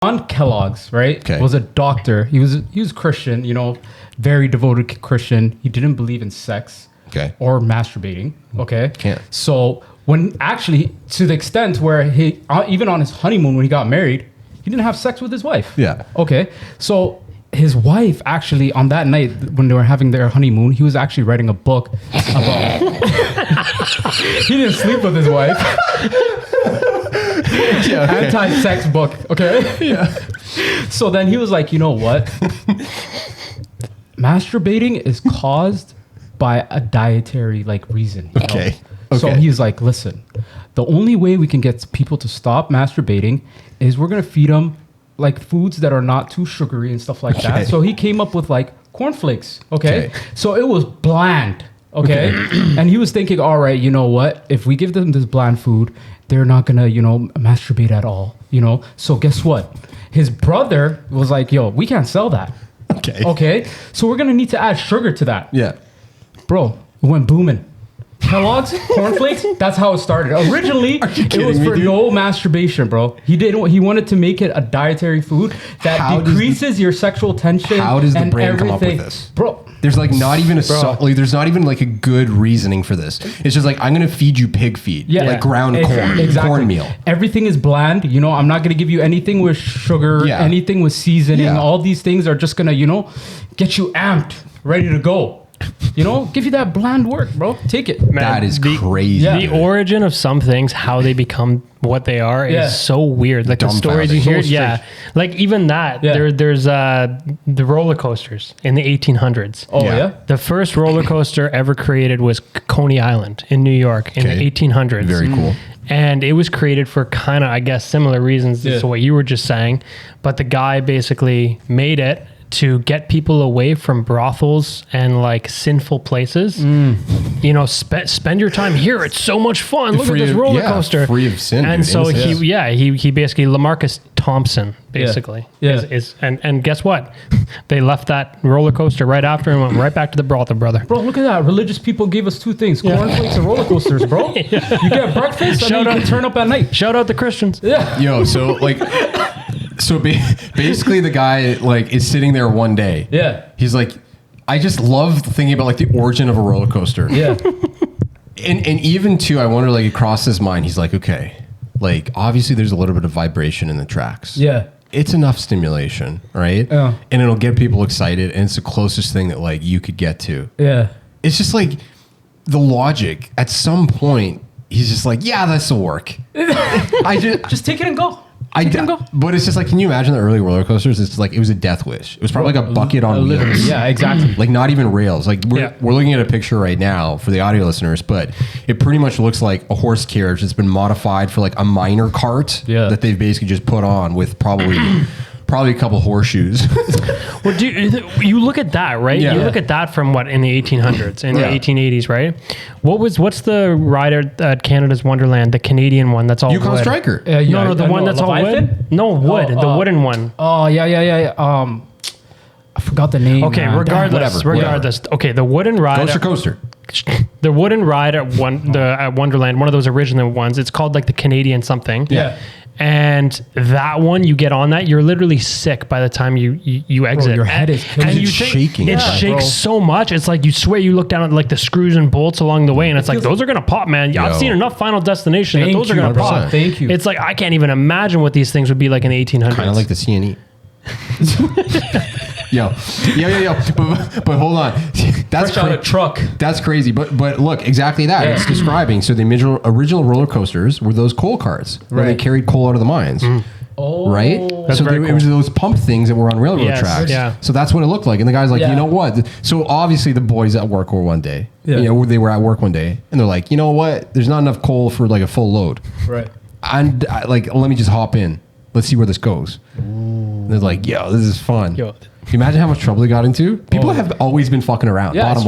On Kellogg's, right, was a doctor. He was Christian, you know, very devoted Christian. He didn't believe in sex or masturbating. So when actually to the extent where he even on his honeymoon when he got married, he didn't have sex with his wife. So his wife actually on that night when they were having their honeymoon, he was actually writing a book about. He didn't sleep with his wife. Anti-sex book. So then he was like, you know what? Masturbating is caused by a dietary reason. So he's like, listen, the only way we can get people to stop masturbating is we're gonna feed them foods that are not too sugary and stuff like that. So he came up with cornflakes. So it was bland. And he was thinking, all right, you know what? If we give them this bland food, they're not gonna, masturbate at all. So guess what? His brother was like, yo, we can't sell that. So we're gonna need to add sugar to that. Bro, it went booming. Kellogg's cornflakes, that's how it started. Originally, it was for no masturbation, bro. He wanted to make it a dietary food that decreases your sexual tension. How does the brain come up with this? Bro, there's not even there's not even a good reasoning for this. It's just I'm gonna feed you pig feed, ground corn, cornmeal. Everything is bland. I'm not gonna give you anything with sugar, anything with seasoning. All these things are just gonna, get you amped, ready to go. Give you that bland work, bro. Take it. Man, that is crazy. The origin of some things, how they become what they are, is so weird. The stories you hear, even that. There's the roller coasters in the 1800s. The first roller coaster ever created was Coney Island in New York in the 1800s. Very cool. And it was created for kind of, I guess, similar reasons to what you were just saying. But the guy basically made it to get people away from brothels and sinful places. Spend your time here. It's so much fun. Look at this roller coaster. Free of sin. And so he basically, Lamarcus Thompson basically is and guess what? They left that roller coaster right after and went right back to the brothel, brother. Bro, look at that. Religious people gave us two things: cornflakes and roller coasters, bro. You get breakfast and then you can turn up at night. Shout out the Christians. Yo, so So basically, the guy is sitting there one day. He's like, I just love thinking about the origin of a roller coaster. And even too, I wonder across his mind, he's like, okay, obviously there's a little bit of vibration in the tracks. It's enough stimulation, right? And it'll get people excited, and it's the closest thing that you could get to. It's just the logic. At some point, he's just like, yeah, this will work. Just take it and go. But it's just can you imagine the early roller coasters? It's it was a death wish. It was probably a bucket on wheels. Yeah, exactly. Not even rails. We're looking at a picture right now for the audio listeners, but it pretty much looks like a horse carriage that's been modified for a minor cart that they've basically just put on with probably a couple horseshoes. Well, you look at that, right? You look at that from in the 1800s, in the 1880s, right? What's the ride at Canada's Wonderland, the Canadian one that's all Yukon wood? Striker. No, the one that's all wood? No, wood, the wooden one. Oh, yeah. I forgot the name. Okay, regardless. Okay, the wooden ride. Coaster. The wooden ride at Wonderland, one of those original ones, it's called the Canadian something. And that one, you get on that, you're literally sick by the time you exit. Bro, your head is shaking. It shakes so much. It's you swear you look down at the screws and bolts along the way, and it's those are gonna pop, man. I've seen enough Final Destination that those are gonna pop. Thank you. It's I can't even imagine what these things would be in the 1800s. Kind of like the CNE. Yo. But hold on. That's fresh out of truck. That's crazy. But look, exactly that. It's describing. So the original roller coasters were those coal carts where they carried coal out of the mines. Oh, right? That's cool. It was those pump things that were on railroad tracks. Yeah. So that's what it looked like. And the guy's like, you know what? So obviously the boys at work were one day. They were at work one day, and they're like, you know what? There's not enough coal for a full load. Right. And let me just hop in. Let's see where this goes. They're like, yo, this is fun. Can you imagine how much trouble they got into? People have always been fucking around. Bottom line.